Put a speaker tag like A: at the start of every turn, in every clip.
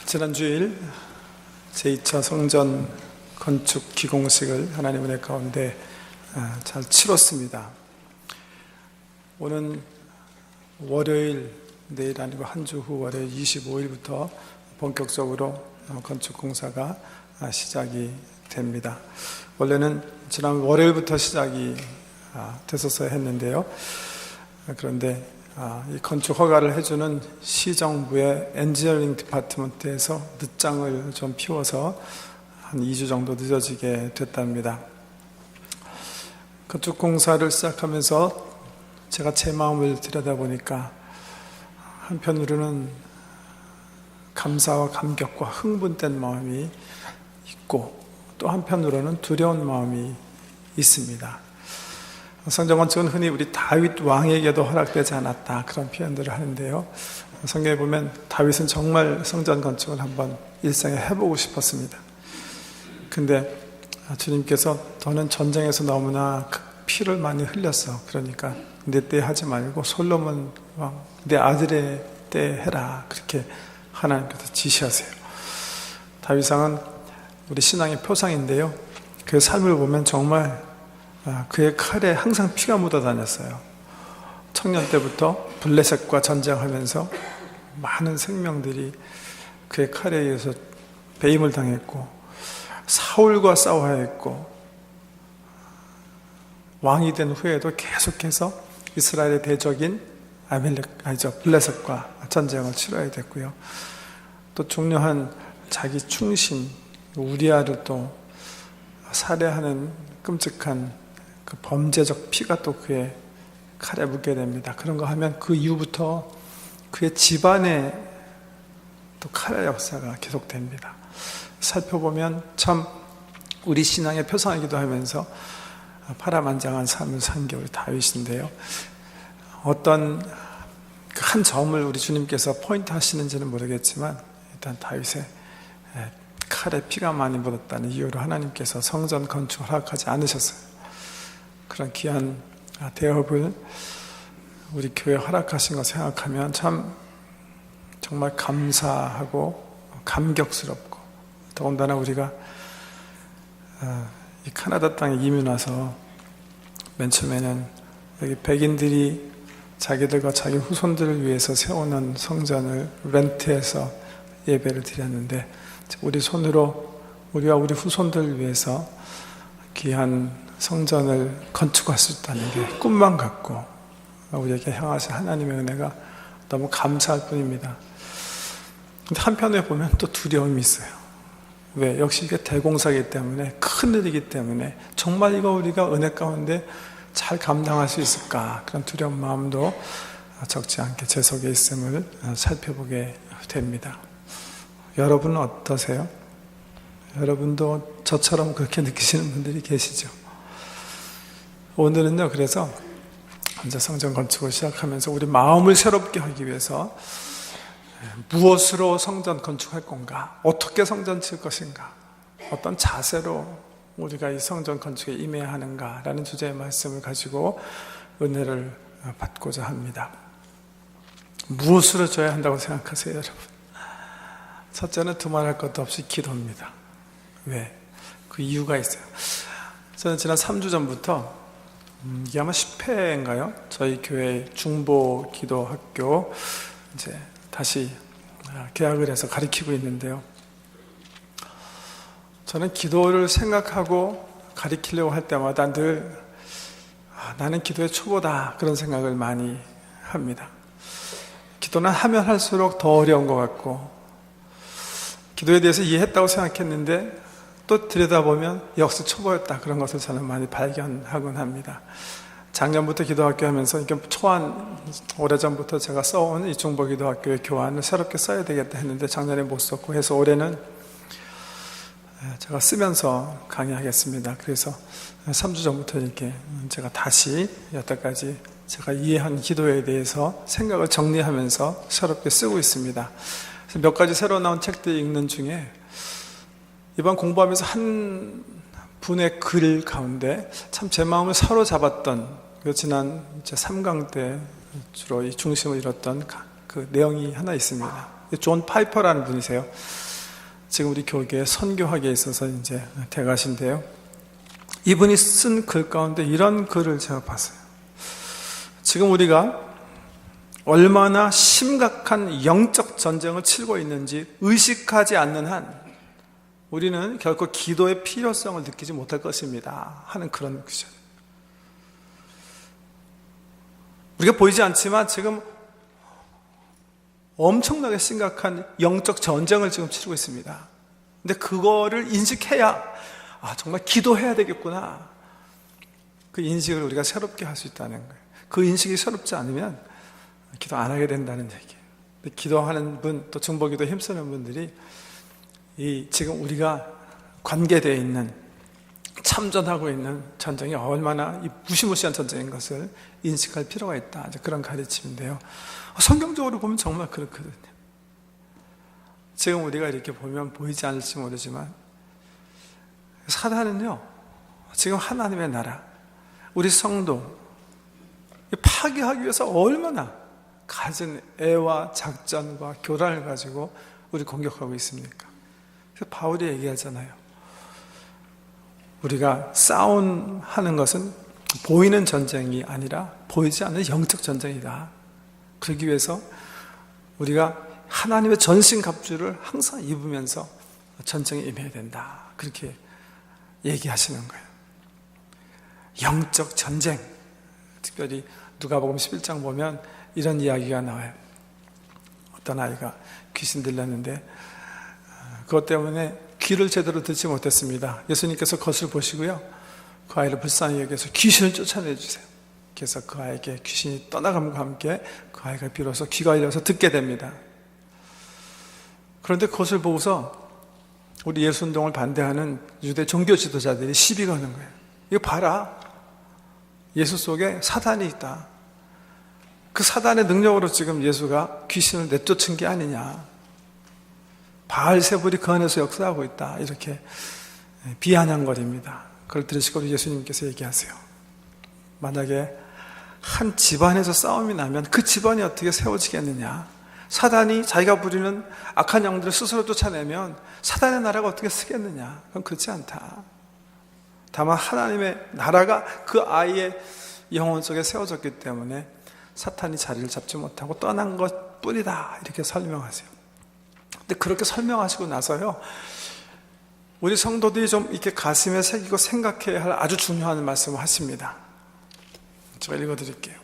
A: 지난 주일 제2차 성전 건축 기공식을 하나님 은혜 가운데 잘 치렀습니다. 오는 월요일, 내일 아니고 한 주 후 월요일 25일부터 본격적으로 건축 공사가 시작이 됩니다. 원래는 지난 월요일부터 시작이 됐었어 했는데요. 그런데 이 건축 허가를 해주는 시정부의 엔지니어링 디파트먼트에서 늦장을 좀 피워서 한 2주 정도 늦어지게 됐답니다. 건축 공사를 시작하면서 제가 제 마음을 들여다보니까 한편으로는 감사와 감격과 흥분된 마음이 있고 또 한편으로는 두려운 마음이 있습니다. 성전 건축은 흔히 우리 다윗 왕에게도 허락되지 않았다, 그런 표현들을 하는데요. 성경에 보면 다윗은 정말 성전 건축을 한번 일생에 해보고 싶었습니다. 근데 주님께서 너는 전쟁에서 너무나 피를 많이 흘렸어. 그러니까 내 때 하지 말고 솔로몬 왕, 내 아들의 때 해라. 그렇게 하나님께서 지시하세요. 다윗왕은 우리 신앙의 표상인데요. 그 삶을 보면 정말 그의 칼에 항상 피가 묻어 다녔어요. 청년 때부터 블레셋과 전쟁하면서 많은 생명들이 그의 칼에 의해서 배임을 당했고, 사울과 싸워야 했고, 왕이 된 후에도 계속해서 이스라엘의 대적인 블레셋과 전쟁을 치러야 됐고요. 또 중요한 자기 충신 우리아를 또 살해하는 끔찍한 그 범죄적 피가 또 그의 칼에 묻게 됩니다. 그런 거 하면 그 이후부터 그의 집안에 또 칼의 역사가 계속됩니다. 살펴보면 참 우리 신앙의 표상이기도 하면서 파란만장한 삶을 산 게 우리 다윗인데요. 어떤 한 점을 우리 주님께서 포인트 하시는지는 모르겠지만 일단 다윗의 칼에 피가 많이 묻었다는 이유로 하나님께서 성전 건축을 허락하지 않으셨어요. 그런 귀한 대업을 우리 교회에 허락하신 거 생각하면 참 정말 감사하고 감격스럽고, 더군다나 우리가 이 카나다 땅에 이민 와서 맨 처음에는 여기 백인들이 자기들과 자기 후손들을 위해서 세워놓은 성전을 렌트해서 예배를 드렸는데, 우리 손으로 우리와 우리 후손들을 위해서 귀한 성전을 건축할 수 있다는 게 꿈만 같고 우리에게 향하신 하나님의 은혜가 너무 감사할 뿐입니다. 근데 한편에 보면 또 두려움이 있어요. 왜? 역시 이게 대공사이기 때문에, 큰 일이기 때문에 정말 이거 우리가 은혜 가운데 잘 감당할 수 있을까, 그런 두려운 마음도 적지 않게 제 속에 있음을 살펴보게 됩니다. 여러분은 어떠세요? 여러분도 저처럼 그렇게 느끼시는 분들이 계시죠? 오늘은요, 그래서 이제 성전 건축을 시작하면서 우리 마음을 새롭게 하기 위해서 무엇으로 성전 건축할 건가? 어떻게 성전 칠 것인가? 어떤 자세로 우리가 이 성전 건축에 임해야 하는가? 라는 주제의 말씀을 가지고 은혜를 받고자 합니다. 무엇으로 줘야 한다고 생각하세요, 여러분? 첫째는 두말할 것도 없이 기도입니다. 왜? 그 이유가 있어요. 저는 지난 3주 전부터 이게 아마 10회인가요? 저희 교회 중보 기도학교 이제 다시 개학을 해서 가르치고 있는데요. 저는 기도를 생각하고 가르치려고 할 때마다 늘 나는 기도의 초보다, 그런 생각을 많이 합니다. 기도는 하면 할수록 더 어려운 것 같고, 기도에 대해서 이해했다고 생각했는데 또 들여다보면 역시 초보였다, 그런 것을 저는 많이 발견하곤 합니다. 작년부터 기도학교 하면서 이게 초안, 오래전부터 제가 써온 이 중보기도학교의 교환을 새롭게 써야 되겠다 했는데 작년에 못 썼고 해서 올해는 제가 쓰면서 강의하겠습니다. 그래서 3주 전부터 이렇게 제가 다시 여태까지 제가 이해한 기도에 대해서 생각을 정리하면서 새롭게 쓰고 있습니다. 그래서 몇 가지 새로 나온 책들 읽는 중에 이번 공부하면서 한 분의 글 가운데 참 제 마음을 사로잡았던, 지난 3강 때 주로 이 중심을 잃었던 그 내용이 하나 있습니다. 존 파이퍼라는 분이세요. 지금 우리 교계에 선교학에 있어서 이제 대가신데요. 이분이 쓴 글 가운데 이런 글을 제가 봤어요. 지금 우리가 얼마나 심각한 영적 전쟁을 치르고 있는지 의식하지 않는 한 우리는 결코 기도의 필요성을 느끼지 못할 것입니다 하는 그런 구절. 우리가 보이지 않지만 지금 엄청나게 심각한 영적 전쟁을 지금 치르고 있습니다. 근데 그거를 인식해야 정말 기도해야 되겠구나, 그 인식을 우리가 새롭게 할 수 있다는 거예요. 그 인식이 새롭지 않으면 기도 안 하게 된다는 얘기예요. 기도하는 분, 또 중보기도 힘쓰는 분들이 지금 우리가 관계되어 있는, 참전하고 있는 전쟁이 얼마나 무시무시한 전쟁인 것을 인식할 필요가 있다, 그런 가르침인데요. 성경적으로 보면 정말 그렇거든요. 지금 우리가 이렇게 보면 보이지 않을지 모르지만 사단은요, 지금 하나님의 나라, 우리 성도 파괴하기 위해서 얼마나 갖은 애와 작전과 교란을 가지고 우리 공격하고 있습니까? 그래서 바울이 얘기하잖아요. 우리가 싸움하는 것은 보이는 전쟁이 아니라 보이지 않는 영적 전쟁이다. 그러기 위해서 우리가 하나님의 전신갑주를 항상 입으면서 전쟁에 임해야 된다, 그렇게 얘기하시는 거예요. 영적 전쟁, 특별히 누가복음 11장 보면 이런 이야기가 나와요. 어떤 아이가 귀신 들렸는데 그것 때문에 귀를 제대로 듣지 못했습니다. 예수님께서 그것을 보시고요, 그 아이를 불쌍히 여겨서 귀신을 쫓아내주세요. 그래서 그 아이에게 귀신이 떠나감과 함께 그 아이가 비로소 귀가 열려서 듣게 됩니다. 그런데 그것을 보고서 우리 예수운동을 반대하는 유대 종교 지도자들이 시비 거는 거예요. 이거 봐라, 예수 속에 사단이 있다. 그 사단의 능력으로 지금 예수가 귀신을 내쫓은 게 아니냐, 바알세불이 그 안에서 역사하고 있다, 이렇게 비아냥거립니다. 그걸 들으시고 예수님께서 얘기하세요. 만약에 한 집안에서 싸움이 나면 그 집안이 어떻게 세워지겠느냐, 사단이 자기가 부리는 악한 영들을 스스로 쫓아내면 사단의 나라가 어떻게 쓰겠느냐, 그건 그렇지 않다. 다만 하나님의 나라가 그 아이의 영혼 속에 세워졌기 때문에 사탄이 자리를 잡지 못하고 떠난 것 뿐이다, 이렇게 설명하세요. 근데 그렇게 설명하시고 나서요, 우리 성도들이 좀 이렇게 가슴에 새기고 생각해야 할 아주 중요한 말씀을 하십니다. 제가 읽어드릴게요.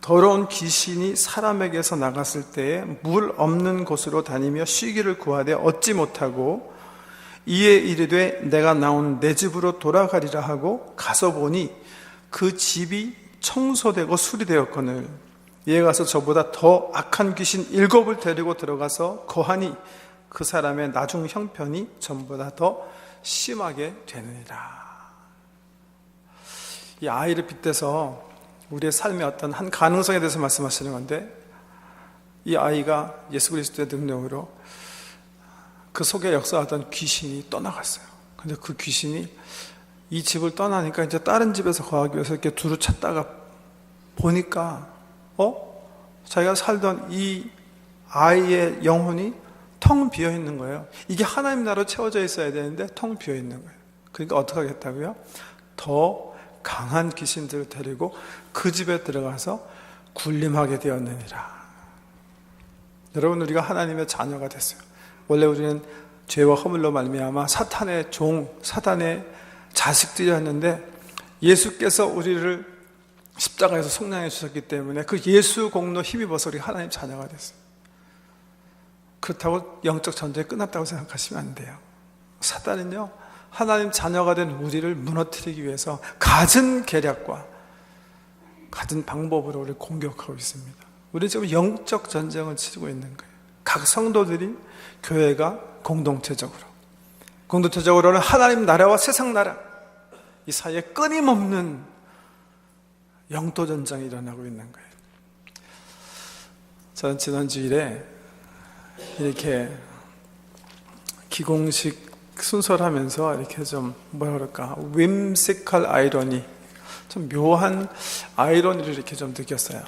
A: 더러운 귀신이 사람에게서 나갔을 때에 물 없는 곳으로 다니며 쉬기를 구하되 얻지 못하고 이에 이르되 내가 나온 내 집으로 돌아가리라 하고 가서 보니 그 집이 청소되고 수리되었거늘 이에 가서 저보다 더 악한 귀신 7을 데리고 들어가서 거하니 그 사람의 나중 형편이 전보다 더 심하게 되느니라. 이 아이를 빗대서 우리의 삶의 어떤 한 가능성에 대해서 말씀하시는 건데, 이 아이가 예수 그리스도의 능력으로 그 속에 역사하던 귀신이 떠나갔어요. 근데 그 귀신이 이 집을 떠나니까 이제 다른 집에서 거하기 위해서 이렇게 두루 찾다가 보니까 자기가 살던 이 아이의 영혼이 텅 비어 있는 거예요. 이게 하나님 나라로 채워져 있어야 되는데 텅 비어 있는 거예요. 그러니까 어떻게 하겠다고요? 더 강한 귀신들을 데리고 그 집에 들어가서 군림하게 되었느니라. 여러분, 우리가 하나님의 자녀가 됐어요. 원래 우리는 죄와 허물로 말미암아 사탄의 종, 사탄의 자식들이었는데 예수께서 우리를 십자가에서 속량해 주셨기 때문에 그 예수 공로 힘입어서 우리 하나님 자녀가 됐어요. 그렇다고 영적 전쟁이 끝났다고 생각하시면 안 돼요. 사단은요, 하나님 자녀가 된 우리를 무너뜨리기 위해서 갖은 계략과 갖은 방법으로 우리를 공격하고 있습니다. 우리 지금 영적 전쟁을 치르고 있는 거예요. 각 성도들이, 교회가 공동체적으로는 하나님 나라와 세상 나라 이 사이에 끊임없는 영도 전쟁이 일어나고 있는 거예요. 저는 지난 주일에 이렇게 기공식 순서를 하면서 이렇게 좀 whimsical 아이러니, 좀 묘한 아이러니를 이렇게 좀 느꼈어요.